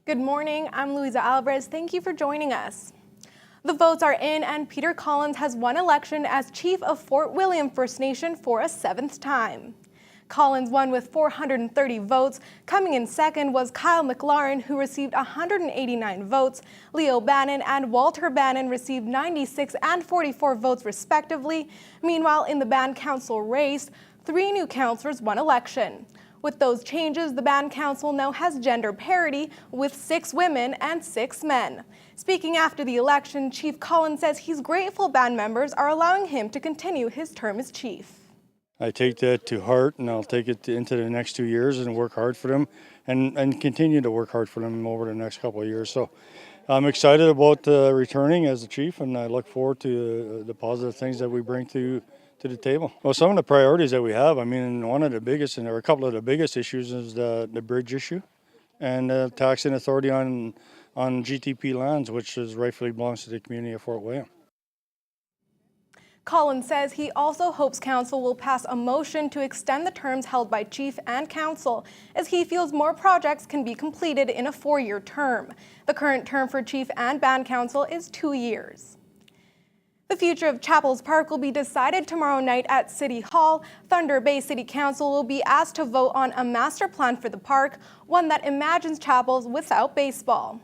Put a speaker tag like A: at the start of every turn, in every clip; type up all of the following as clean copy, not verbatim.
A: Good morning, I'm Luisa Alvarez. Thank you for joining us. The votes are in and Peter Collins has won election as Chief of Fort William First Nation for a 7th time. Collins won with 430 votes. Coming in second was Kyle McLaurin, who received 189 votes. Leo Bannon and Walter Bannon received 96 and 44 votes respectively. Meanwhile, in the band council race, 3 new councillors won election. With those changes, the band council now has gender parity with 6 women and 6 men. Speaking after the election, Chief Collins says he's grateful band members are allowing him to continue his term as chief.
B: I take that to heart, and I'll take it into the next 2 years and work hard for them and continue to work hard for them over the next couple of years. So I'm excited about returning as the chief, and I look forward to the positive things that we bring to the table. Well, some of the priorities that we have, I mean, one of the biggest, and there are a couple of the biggest issues, is the bridge issue and taxing authority on GTP lands, which rightfully belongs to the community of Fort William.
A: Collins says he also hopes council will pass a motion to extend the terms held by chief and council, as he feels more projects can be completed in a 4-year term. The current term for chief and band council is 2 years. The future of Chapels Park will be decided tomorrow night at City Hall. Thunder Bay City Council will be asked to vote on a master plan for the park, one that imagines Chapels without baseball.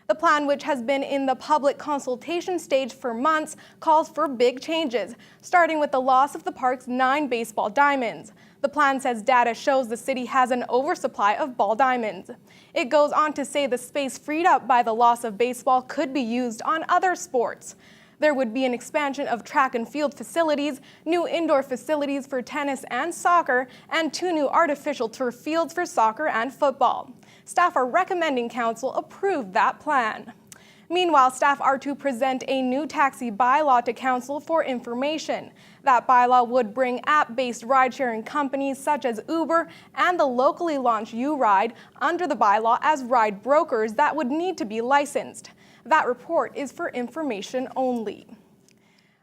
A: The plan, which has been in the public consultation stage for months, calls for big changes, starting with the loss of the park's 9 baseball diamonds. The plan says data shows the city has an oversupply of ball diamonds. It goes on to say the space freed up by the loss of baseball could be used on other sports. There would be an expansion of track and field facilities, new indoor facilities for tennis and soccer, and 2 new artificial turf fields for soccer and football. Staff are recommending council approve that plan. Meanwhile, staff are to present a new taxi bylaw to council for information. That bylaw would bring app-based ride-sharing companies such as Uber and the locally launched U-Ride under the bylaw as ride brokers that would need to be licensed. That report is for information only.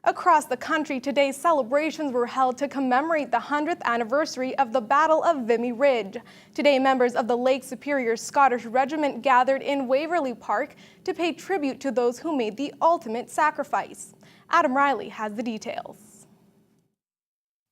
A: Across the country today, celebrations were held to commemorate the 100th anniversary of the Battle of Vimy Ridge. Today, members of the Lake Superior Scottish Regiment gathered in Waverley Park to pay tribute to those who made the ultimate sacrifice. Adam Riley has the details.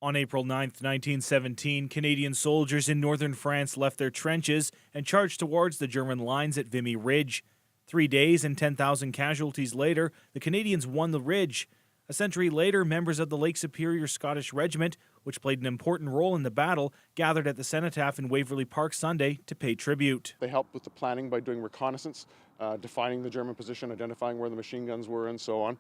C: On April 9, 1917, Canadian soldiers in northern France left their trenches and charged towards the German lines at Vimy Ridge. 3 days and 10,000 casualties later, the Canadians won the ridge. A century later, members of the Lake Superior Scottish Regiment, which played an important role in the battle, gathered at the Cenotaph in Waverley Park Sunday to pay tribute.
D: They helped with the planning by doing reconnaissance, defining the German position, identifying where the machine guns were, and so on.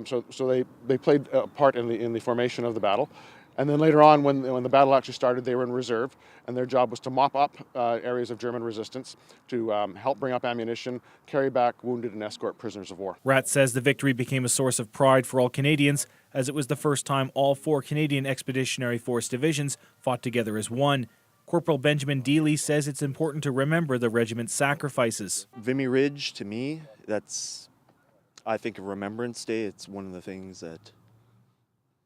D: So they played a part in the formation of the battle. And then later on, when the battle actually started, they were in reserve, and their job was to mop up areas of German resistance, to help bring up ammunition, carry back wounded, and escort prisoners of war.
C: Rath says the victory became a source of pride for all Canadians, as it was the first time all 4 Canadian Expeditionary Force divisions fought together as one. Corporal Benjamin Deely says it's important to remember the regiment's sacrifices.
E: Vimy Ridge, to me, that's, I think, a Remembrance Day. It's one of the things that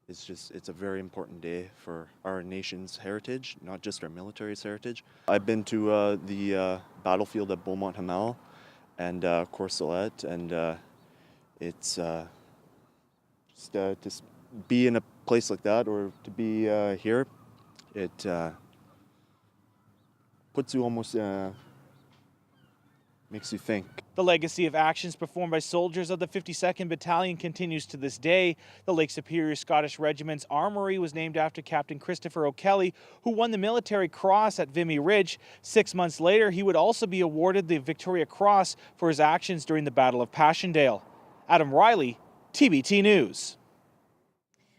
E: it's a very important day for our nation's heritage, not just our military's heritage. I've been to the battlefield at Beaumont-Hamel and Courcelette, and it's just to be in a place like that, or to be here, it puts you almost, makes you think.
C: The legacy of actions performed by soldiers of the 52nd Battalion continues to this day. The Lake Superior Scottish Regiment's armory was named after Captain Christopher O'Kelly, who won the Military Cross at Vimy Ridge. 6 months later, he would also be awarded the Victoria Cross for his actions during the Battle of Passchendaele. Adam Riley, TBT News.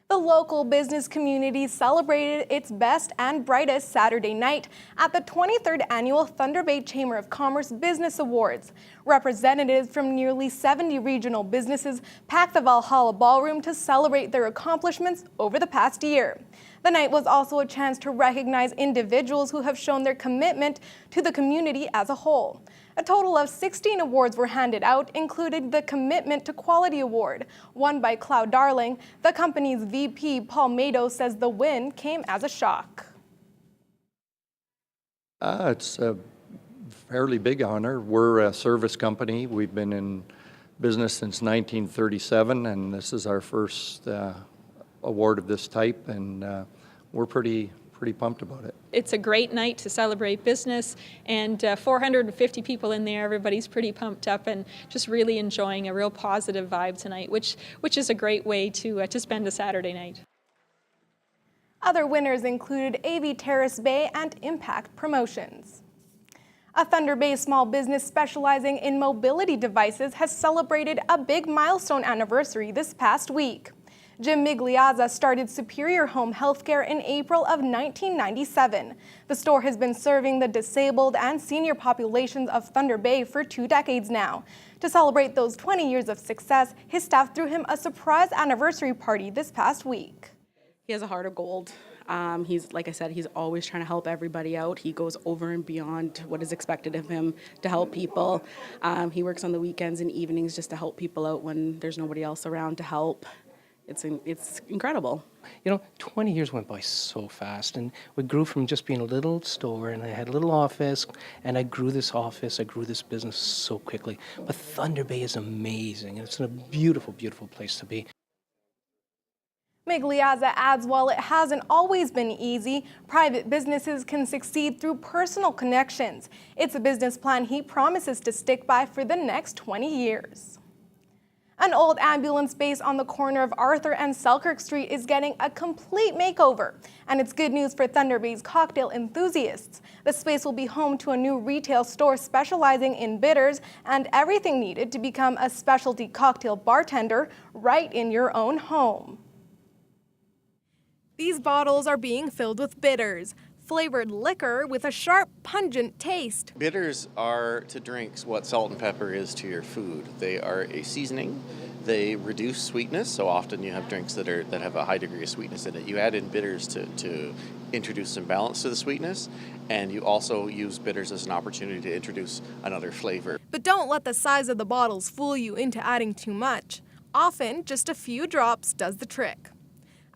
A: The local business community celebrated its best and brightest Saturday night at the 23rd Annual Thunder Bay Chamber of Commerce Business Awards. Representatives from nearly 70 regional businesses packed the Valhalla Ballroom to celebrate their accomplishments over the past year. The night was also a chance to recognize individuals who have shown their commitment to the community as a whole. A total of 16 awards were handed out, including the Commitment to Quality Award, won by Cloud Darling. The company's VP, Paul Mado, says the win came as a shock.
F: It's fairly big honor. We're a service company. We've been in business since 1937, and this is our first award of this type, and we're pretty pumped about it.
G: It's a great night to celebrate business, and 450 people in there. Everybody's pretty pumped up and just really enjoying a real positive vibe tonight, which is a great way to spend a Saturday night.
A: Other winners included AV Terrace Bay and Impact Promotions. A Thunder Bay small business specializing in mobility devices has celebrated a big milestone anniversary this past week. Jim Migliazza started Superior Home Healthcare in April of 1997. The store has been serving the disabled and senior populations of Thunder Bay for 2 decades now. To celebrate those 20 years of success, his staff threw him a surprise anniversary party this past week.
H: He has a heart of gold. He's, like I said, he's always trying to help everybody out. He goes over and beyond what is expected of him to help people. He works on the weekends and evenings just to help people out when there's nobody else around to help. It's incredible.
I: 20 years went by so fast, and we grew from just being a little store, and I had a little office, and I grew this office, I grew this business so quickly. But Thunder Bay is amazing, and it's a beautiful, beautiful place to be.
A: Migliazza adds while it hasn't always been easy, private businesses can succeed through personal connections. It's a business plan he promises to stick by for the next 20 years. An old ambulance base on the corner of Arthur and Selkirk Street is getting a complete makeover, and it's good news for Thunder Bay's cocktail enthusiasts. The space will be home to a new retail store specializing in bitters and everything needed to become a specialty cocktail bartender right in your own home. These bottles are being filled with bitters, flavored liquor with a sharp, pungent taste.
J: Bitters are to drinks what salt and pepper is to your food. They are a seasoning. They reduce sweetness, so often you have drinks that have a high degree of sweetness in it. You add in bitters to introduce some balance to the sweetness, and you also use bitters as an opportunity to introduce another flavor.
A: But don't let the size of the bottles fool you into adding too much. Often, just a few drops does the trick.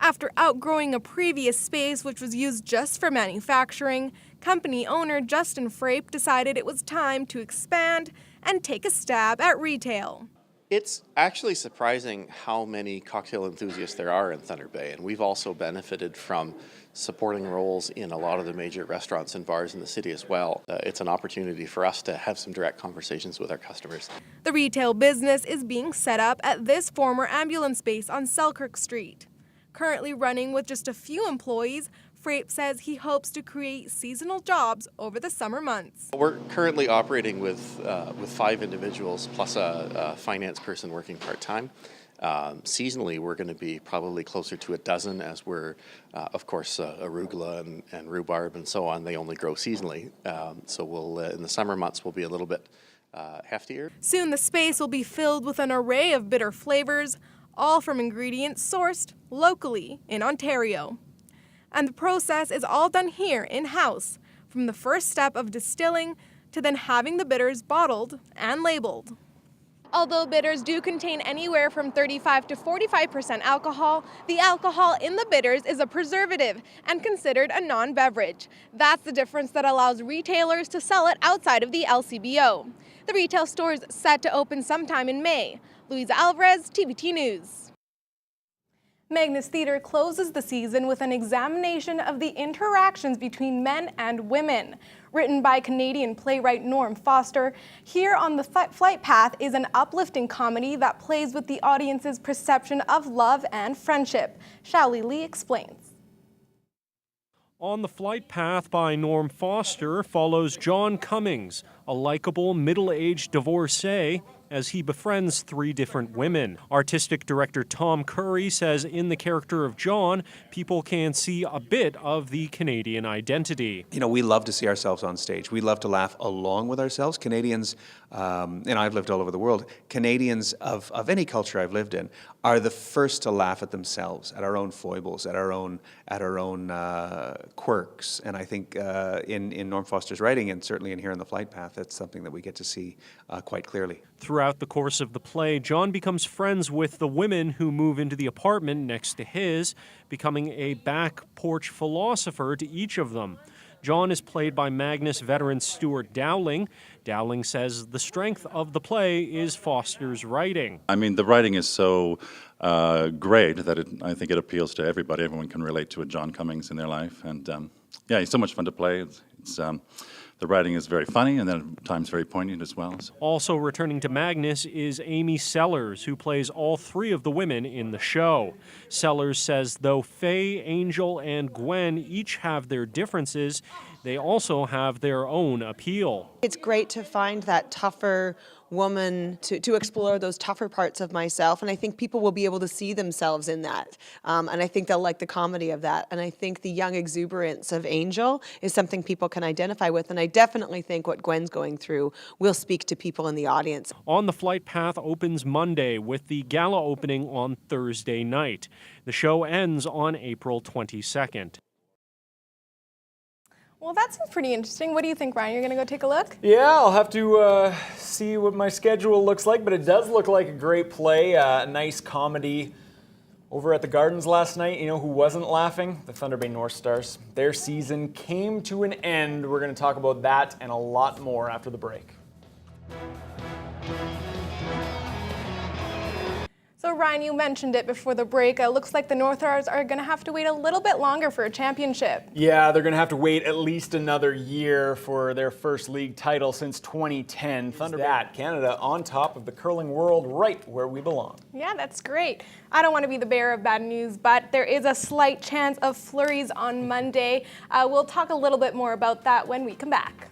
A: After outgrowing a previous space which was used just for manufacturing, company owner Justin Frape decided it was time to expand and take a stab at retail.
J: It's actually surprising how many cocktail enthusiasts there are in Thunder Bay, and we've also benefited from supporting roles in a lot of the major restaurants and bars in the city as well. It's an opportunity for us to have some direct conversations with our customers.
A: The retail business is being set up at this former ambulance base on Selkirk Street. Currently running with just a few employees, Frape says he hopes to create seasonal jobs over the summer months.
J: We're currently operating with 5 individuals plus a finance person working part-time. Seasonally, we're going to be probably closer to a dozen, as we're, of course, arugula and rhubarb and so on. They only grow seasonally. So we'll in the summer months, we'll be a little bit heftier.
A: Soon the space will be filled with an array of bitter flavors, all from ingredients sourced locally in Ontario. And the process is all done here in-house, from the first step of distilling to then having the bitters bottled and labeled. Although bitters do contain anywhere from 35 to 45% alcohol, the alcohol in the bitters is a preservative and considered a non-beverage. That's the difference that allows retailers to sell it outside of the LCBO. The retail store is set to open sometime in May. Luisa Alvarez, TVT News. Magnus Theatre closes the season with an examination of the interactions between men and women. Written by Canadian playwright Norm Foster, Here on the Flight Path is an uplifting comedy that plays with the audience's perception of love and friendship. Shaoli Lee explains.
K: On the Flight Path by Norm Foster follows John Cummings, a likable middle-aged divorcee, as he befriends 3 different women. Artistic director Tom Curry says in the character of John, people can see a bit of the Canadian identity.
L: We love to see ourselves on stage. We love to laugh along with ourselves. Canadians, and I've lived all over the world, Canadians of any culture I've lived in are the first to laugh at themselves, at our own foibles, at our own quirks. And I think in Norm Foster's writing, and certainly in Here on the Flight Path, that's something that we get to see quite clearly.
K: Throughout the course of the play, John becomes friends with the women who move into the apartment next to his, becoming a back porch philosopher to each of them. John is played by Magnus veteran Stuart Dowling. Dowling says the strength of the play is Foster's writing.
M: I mean, the writing is so great that I think it appeals to everybody. Everyone can relate to a John Cummings in their life. And yeah, he's so much fun to play. The writing is very funny and then at times very poignant as well.
K: Also returning to Magnus is Amy Sellers, who plays all three of the women in the show. Sellers says though Faye, Angel, and Gwen each have their differences, they also have their own appeal.
N: It's great to find that tougher woman, to explore those tougher parts of myself, and I think people will be able to see themselves in that. And I think they'll like the comedy of that. And I think the young exuberance of Angel is something people can identify with, and I definitely think what Gwen's going through will speak to people in the audience.
K: On the Flight Path opens Monday with the gala opening on Thursday night. The show ends on April 22nd.
A: Well, that sounds pretty interesting. What do you think, Ryan? You're going to go take a look?
O: Yeah, I'll have to see what my schedule looks like, but it does look like a great play, a nice comedy. Over at the Gardens last night, you know who wasn't laughing? The Thunder Bay North Stars. Their season came to an end. We're going to talk about that and a lot more after the break.
A: So Ryan, you mentioned it before the break. It looks like the North Stars are going to have to wait a little bit longer for a championship.
O: Yeah, they're going to have to wait at least another year for their first league title since 2010. Thunder Bay, Canada on top of the curling world, right where we belong.
A: Yeah, that's great. I don't want to be the bearer of bad news, but there is a slight chance of flurries on Monday. We'll talk a little bit more about that when we come back.